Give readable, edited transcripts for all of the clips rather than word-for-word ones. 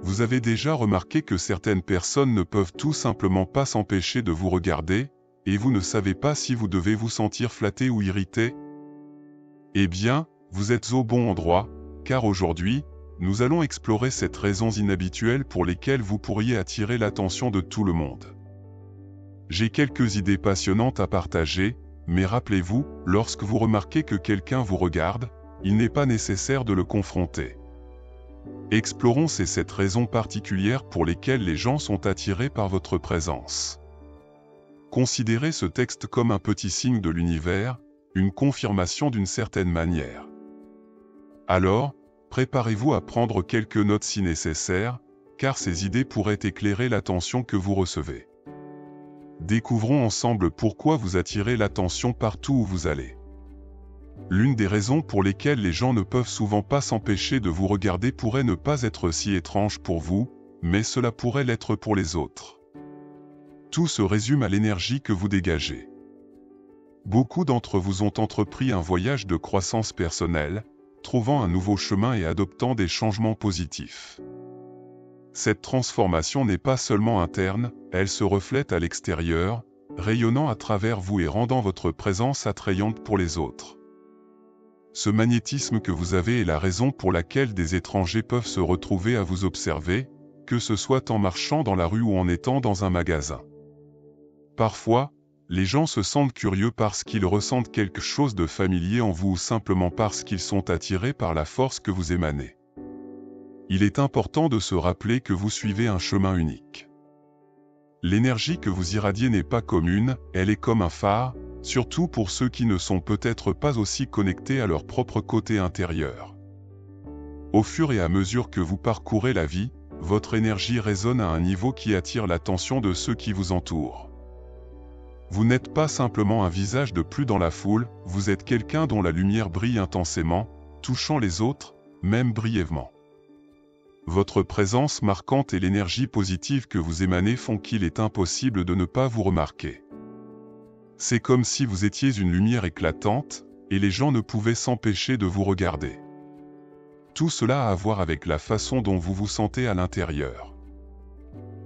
Vous avez déjà remarqué que certaines personnes ne peuvent tout simplement pas s'empêcher de vous regarder, et vous ne savez pas si vous devez vous sentir flatté ou irrité? Eh bien, vous êtes au bon endroit, car aujourd'hui, nous allons explorer ces raisons inhabituelles pour lesquelles vous pourriez attirer l'attention de tout le monde. J'ai quelques idées passionnantes à partager, mais rappelez-vous, lorsque vous remarquez que quelqu'un vous regarde, il n'est pas nécessaire de le confronter. Explorons ces 7 raisons particulières pour lesquelles les gens sont attirés par votre présence. Considérez ce texte comme un petit signe de l'univers, une confirmation d'une certaine manière. Alors, préparez-vous à prendre quelques notes si nécessaire, car ces idées pourraient éclairer l'attention que vous recevez. Découvrons ensemble pourquoi vous attirez l'attention partout où vous allez. L'une des raisons pour lesquelles les gens ne peuvent souvent pas s'empêcher de vous regarder pourrait ne pas être si étrange pour vous, mais cela pourrait l'être pour les autres. Tout se résume à l'énergie que vous dégagez. Beaucoup d'entre vous ont entrepris un voyage de croissance personnelle, trouvant un nouveau chemin et adoptant des changements positifs. Cette transformation n'est pas seulement interne, elle se reflète à l'extérieur, rayonnant à travers vous et rendant votre présence attrayante pour les autres. Ce magnétisme que vous avez est la raison pour laquelle des étrangers peuvent se retrouver à vous observer, que ce soit en marchant dans la rue ou en étant dans un magasin. Parfois, les gens se sentent curieux parce qu'ils ressentent quelque chose de familier en vous ou simplement parce qu'ils sont attirés par la force que vous émanez. Il est important de se rappeler que vous suivez un chemin unique. L'énergie que vous irradiez n'est pas commune, elle est comme un phare, surtout pour ceux qui ne sont peut-être pas aussi connectés à leur propre côté intérieur. Au fur et à mesure que vous parcourez la vie, votre énergie résonne à un niveau qui attire l'attention de ceux qui vous entourent. Vous n'êtes pas simplement un visage de plus dans la foule, vous êtes quelqu'un dont la lumière brille intensément, touchant les autres, même brièvement. Votre présence marquante et l'énergie positive que vous émanez font qu'il est impossible de ne pas vous remarquer. C'est comme si vous étiez une lumière éclatante, et les gens ne pouvaient s'empêcher de vous regarder. Tout cela a à voir avec la façon dont vous vous sentez à l'intérieur.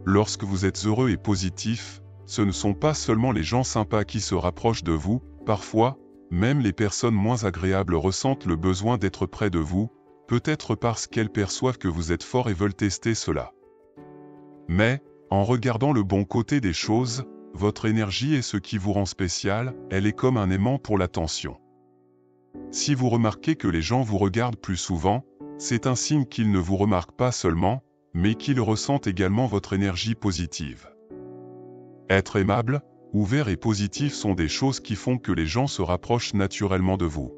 Lorsque vous êtes heureux et positif, ce ne sont pas seulement les gens sympas qui se rapprochent de vous, parfois, même les personnes moins agréables ressentent le besoin d'être près de vous, peut-être parce qu'elles perçoivent que vous êtes fort et veulent tester cela. Mais, en regardant le bon côté des choses, votre énergie est ce qui vous rend spécial, elle est comme un aimant pour l'attention. Si vous remarquez que les gens vous regardent plus souvent, c'est un signe qu'ils ne vous remarquent pas seulement, mais qu'ils ressentent également votre énergie positive. Être aimable, ouvert et positif sont des choses qui font que les gens se rapprochent naturellement de vous.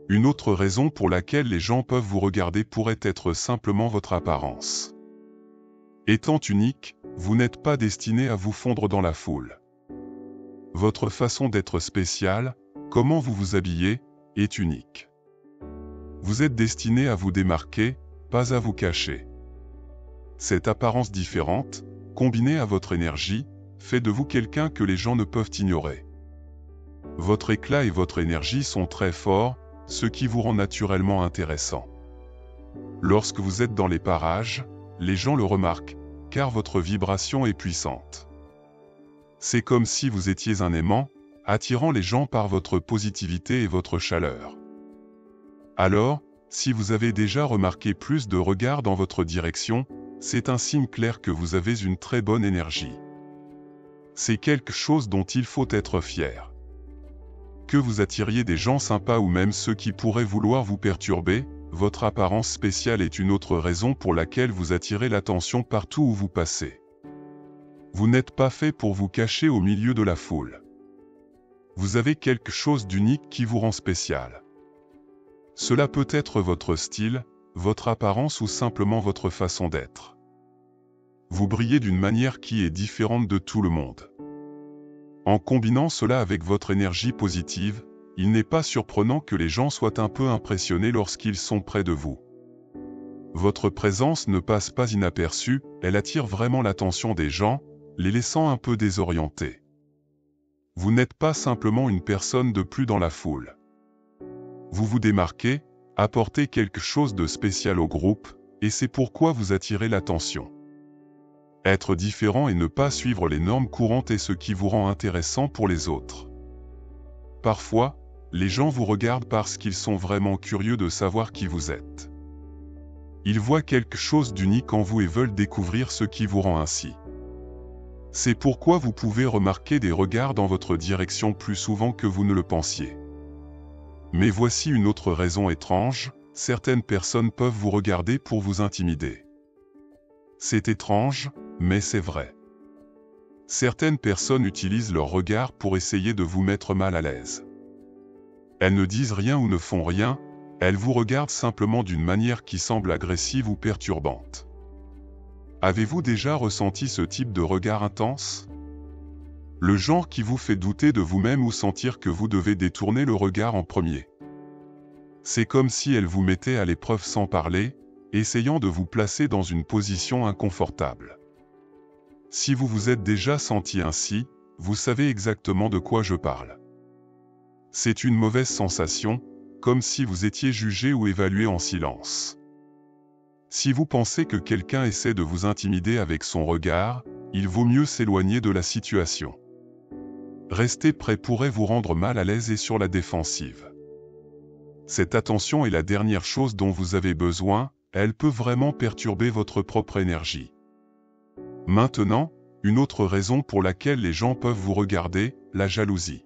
Une autre raison pour laquelle les gens peuvent vous regarder pourrait être simplement votre apparence. Étant unique, vous n'êtes pas destiné à vous fondre dans la foule. Votre façon d'être spéciale, comment vous vous habillez, est unique. Vous êtes destiné à vous démarquer, pas à vous cacher. Cette apparence différente, combinée à votre énergie, fait de vous quelqu'un que les gens ne peuvent ignorer. Votre éclat et votre énergie sont très forts, ce qui vous rend naturellement intéressant. Lorsque vous êtes dans les parages, les gens le remarquent, car votre vibration est puissante. C'est comme si vous étiez un aimant, attirant les gens par votre positivité et votre chaleur. Alors, si vous avez déjà remarqué plus de regards dans votre direction, c'est un signe clair que vous avez une très bonne énergie. C'est quelque chose dont il faut être fier. Que vous attiriez des gens sympas ou même ceux qui pourraient vouloir vous perturber, votre apparence spéciale est une autre raison pour laquelle vous attirez l'attention partout où vous passez. Vous n'êtes pas fait pour vous cacher au milieu de la foule. Vous avez quelque chose d'unique qui vous rend spécial. Cela peut être votre style, votre apparence ou simplement votre façon d'être. Vous brillez d'une manière qui est différente de tout le monde. En combinant cela avec votre énergie positive, il n'est pas surprenant que les gens soient un peu impressionnés lorsqu'ils sont près de vous. Votre présence ne passe pas inaperçue, elle attire vraiment l'attention des gens, les laissant un peu désorientés. Vous n'êtes pas simplement une personne de plus dans la foule. Vous vous démarquez, apportez quelque chose de spécial au groupe, et c'est pourquoi vous attirez l'attention. Être différent et ne pas suivre les normes courantes est ce qui vous rend intéressant pour les autres. Parfois, les gens vous regardent parce qu'ils sont vraiment curieux de savoir qui vous êtes. Ils voient quelque chose d'unique en vous et veulent découvrir ce qui vous rend ainsi. C'est pourquoi vous pouvez remarquer des regards dans votre direction plus souvent que vous ne le pensiez. Mais voici une autre raison étrange, certaines personnes peuvent vous regarder pour vous intimider. C'est étrange, mais c'est vrai. Certaines personnes utilisent leur regard pour essayer de vous mettre mal à l'aise. Elles ne disent rien ou ne font rien, elles vous regardent simplement d'une manière qui semble agressive ou perturbante. Avez-vous déjà ressenti ce type de regard intense? Le genre qui vous fait douter de vous-même ou sentir que vous devez détourner le regard en premier. C'est comme si elle vous mettait à l'épreuve sans parler, essayant de vous placer dans une position inconfortable. Si vous vous êtes déjà senti ainsi, vous savez exactement de quoi je parle. C'est une mauvaise sensation, comme si vous étiez jugé ou évalué en silence. Si vous pensez que quelqu'un essaie de vous intimider avec son regard, il vaut mieux s'éloigner de la situation. Rester près pourrait vous rendre mal à l'aise et sur la défensive. Cette attention est la dernière chose dont vous avez besoin, elle peut vraiment perturber votre propre énergie. Maintenant, une autre raison pour laquelle les gens peuvent vous regarder, la jalousie.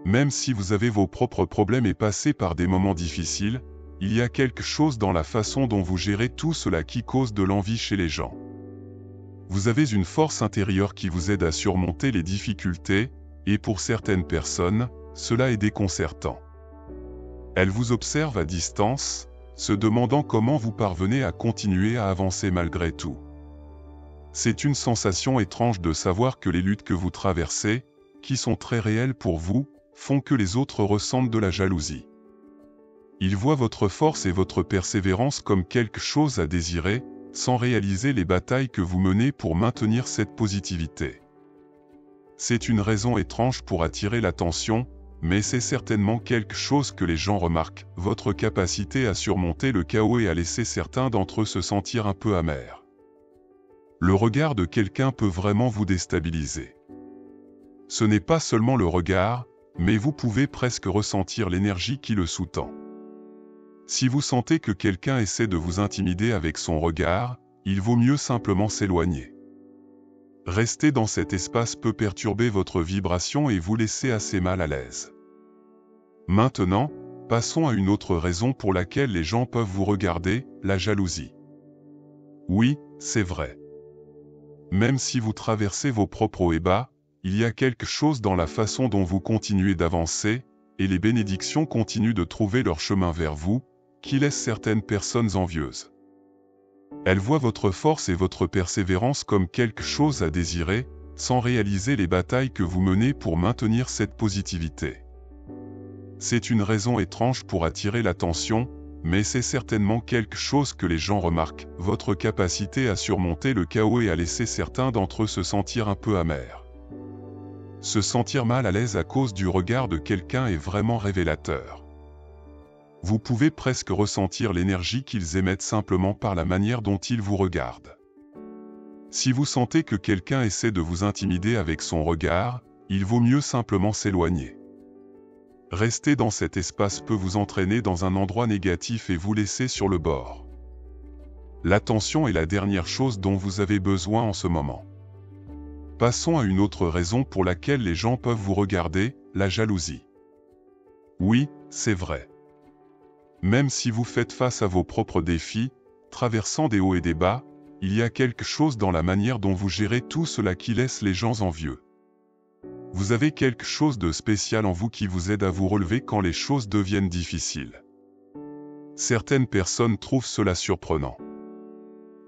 Même si vous avez vos propres problèmes et passez par des moments difficiles, il y a quelque chose dans la façon dont vous gérez tout cela qui cause de l'envie chez les gens. Vous avez une force intérieure qui vous aide à surmonter les difficultés, et pour certaines personnes, cela est déconcertant. Elles vous observent à distance, se demandant comment vous parvenez à continuer à avancer malgré tout. C'est une sensation étrange de savoir que les luttes que vous traversez, qui sont très réelles pour vous, font que les autres ressentent de la jalousie. Ils voient votre force et votre persévérance comme quelque chose à désirer, sans réaliser les batailles que vous menez pour maintenir cette positivité. C'est une raison étrange pour attirer l'attention, mais c'est certainement quelque chose que les gens remarquent, votre capacité à surmonter le chaos et à laisser certains d'entre eux se sentir un peu amers. Le regard de quelqu'un peut vraiment vous déstabiliser. Ce n'est pas seulement le regard, mais vous pouvez presque ressentir l'énergie qui le sous-tend. Si vous sentez que quelqu'un essaie de vous intimider avec son regard, il vaut mieux simplement s'éloigner. Rester dans cet espace peut perturber votre vibration et vous laisser assez mal à l'aise. Maintenant, passons à une autre raison pour laquelle les gens peuvent vous regarder, la jalousie. Oui, c'est vrai. Même si vous traversez vos propres hauts et bas, il y a quelque chose dans la façon dont vous continuez d'avancer, et les bénédictions continuent de trouver leur chemin vers vous, qui laisse certaines personnes envieuses. Elles voient votre force et votre persévérance comme quelque chose à désirer, sans réaliser les batailles que vous menez pour maintenir cette positivité. C'est une raison étrange pour attirer l'attention, mais c'est certainement quelque chose que les gens remarquent, votre capacité à surmonter le chaos et à laisser certains d'entre eux se sentir un peu amers. Se sentir mal à l'aise à cause du regard de quelqu'un est vraiment révélateur. Vous pouvez presque ressentir l'énergie qu'ils émettent simplement par la manière dont ils vous regardent. Si vous sentez que quelqu'un essaie de vous intimider avec son regard, il vaut mieux simplement s'éloigner. Rester dans cet espace peut vous entraîner dans un endroit négatif et vous laisser sur le bord. L'attention est la dernière chose dont vous avez besoin en ce moment. Passons à une autre raison pour laquelle les gens peuvent vous regarder, la jalousie. Oui, c'est vrai. Même si vous faites face à vos propres défis, traversant des hauts et des bas, il y a quelque chose dans la manière dont vous gérez tout cela qui laisse les gens envieux. Vous avez quelque chose de spécial en vous qui vous aide à vous relever quand les choses deviennent difficiles. Certaines personnes trouvent cela surprenant.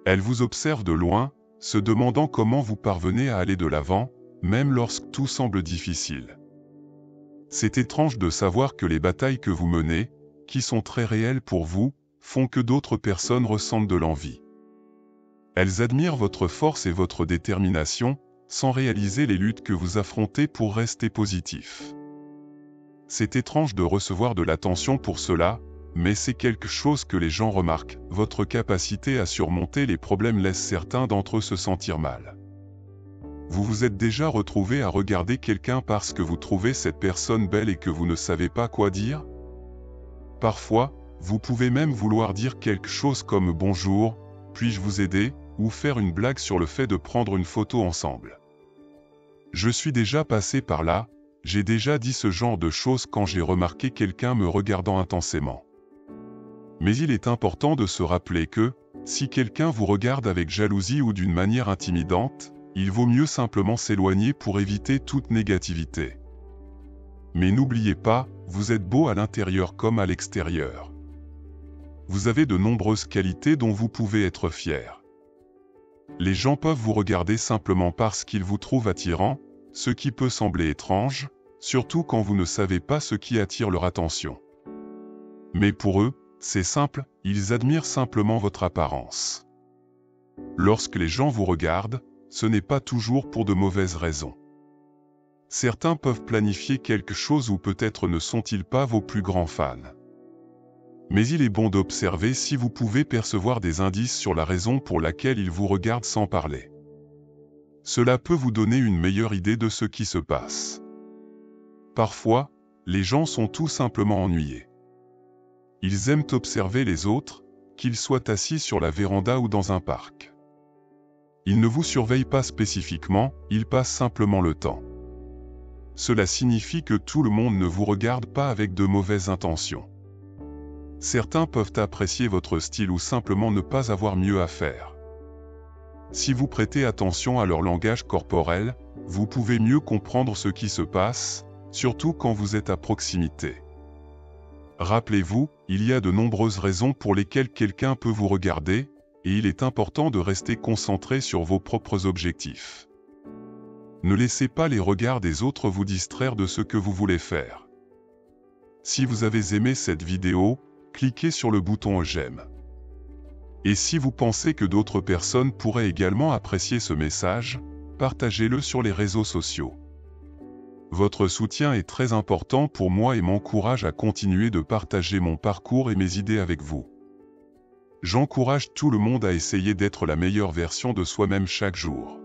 Elles vous observent de loin, se demandant comment vous parvenez à aller de l'avant, même lorsque tout semble difficile. C'est étrange de savoir que les batailles que vous menez, qui sont très réelles pour vous, font que d'autres personnes ressentent de l'envie. Elles admirent votre force et votre détermination, sans réaliser les luttes que vous affrontez pour rester positif. C'est étrange de recevoir de l'attention pour cela, mais c'est quelque chose que les gens remarquent. Votre capacité à surmonter les problèmes laisse certains d'entre eux se sentir mal. Vous vous êtes déjà retrouvé à regarder quelqu'un parce que vous trouvez cette personne belle et que vous ne savez pas quoi dire? Parfois, vous pouvez même vouloir dire quelque chose comme « Bonjour, puis-je vous aider ?» ou faire une blague sur le fait de prendre une photo ensemble. Je suis déjà passé par là, j'ai déjà dit ce genre de choses quand j'ai remarqué quelqu'un me regardant intensément. Mais il est important de se rappeler que, si quelqu'un vous regarde avec jalousie ou d'une manière intimidante, il vaut mieux simplement s'éloigner pour éviter toute négativité. Mais n'oubliez pas, vous êtes beau à l'intérieur comme à l'extérieur. Vous avez de nombreuses qualités dont vous pouvez être fier. Les gens peuvent vous regarder simplement parce qu'ils vous trouvent attirant, ce qui peut sembler étrange, surtout quand vous ne savez pas ce qui attire leur attention. Mais pour eux, c'est simple, ils admirent simplement votre apparence. Lorsque les gens vous regardent, ce n'est pas toujours pour de mauvaises raisons. Certains peuvent planifier quelque chose ou peut-être ne sont-ils pas vos plus grands fans. Mais il est bon d'observer si vous pouvez percevoir des indices sur la raison pour laquelle ils vous regardent sans parler. Cela peut vous donner une meilleure idée de ce qui se passe. Parfois, les gens sont tout simplement ennuyés. Ils aiment observer les autres, qu'ils soient assis sur la véranda ou dans un parc. Ils ne vous surveillent pas spécifiquement, ils passent simplement le temps. Cela signifie que tout le monde ne vous regarde pas avec de mauvaises intentions. Certains peuvent apprécier votre style ou simplement ne pas avoir mieux à faire. Si vous prêtez attention à leur langage corporel, vous pouvez mieux comprendre ce qui se passe, surtout quand vous êtes à proximité. Rappelez-vous, il y a de nombreuses raisons pour lesquelles quelqu'un peut vous regarder, et il est important de rester concentré sur vos propres objectifs. Ne laissez pas les regards des autres vous distraire de ce que vous voulez faire. Si vous avez aimé cette vidéo, cliquez sur le bouton j'aime. Et si vous pensez que d'autres personnes pourraient également apprécier ce message, partagez-le sur les réseaux sociaux. Votre soutien est très important pour moi et m'encourage à continuer de partager mon parcours et mes idées avec vous. J'encourage tout le monde à essayer d'être la meilleure version de soi-même chaque jour.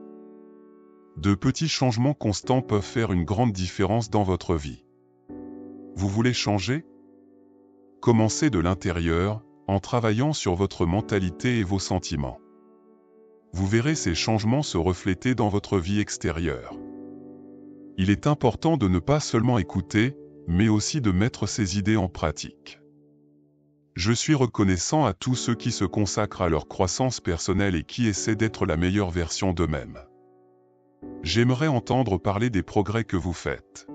De petits changements constants peuvent faire une grande différence dans votre vie. Vous voulez changer? Commencez de l'intérieur, en travaillant sur votre mentalité et vos sentiments. Vous verrez ces changements se refléter dans votre vie extérieure. Il est important de ne pas seulement écouter, mais aussi de mettre ces idées en pratique. Je suis reconnaissant à tous ceux qui se consacrent à leur croissance personnelle et qui essaient d'être la meilleure version d'eux-mêmes. J'aimerais entendre parler des progrès que vous faites.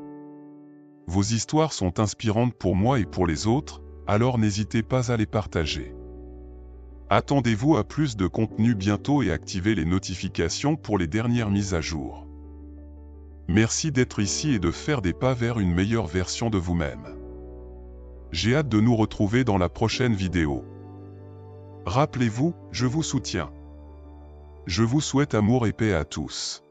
Vos histoires sont inspirantes pour moi et pour les autres, alors n'hésitez pas à les partager. Attendez-vous à plus de contenu bientôt et activez les notifications pour les dernières mises à jour. Merci d'être ici et de faire des pas vers une meilleure version de vous-même. J'ai hâte de nous retrouver dans la prochaine vidéo. Rappelez-vous, je vous soutiens. Je vous souhaite amour et paix à tous.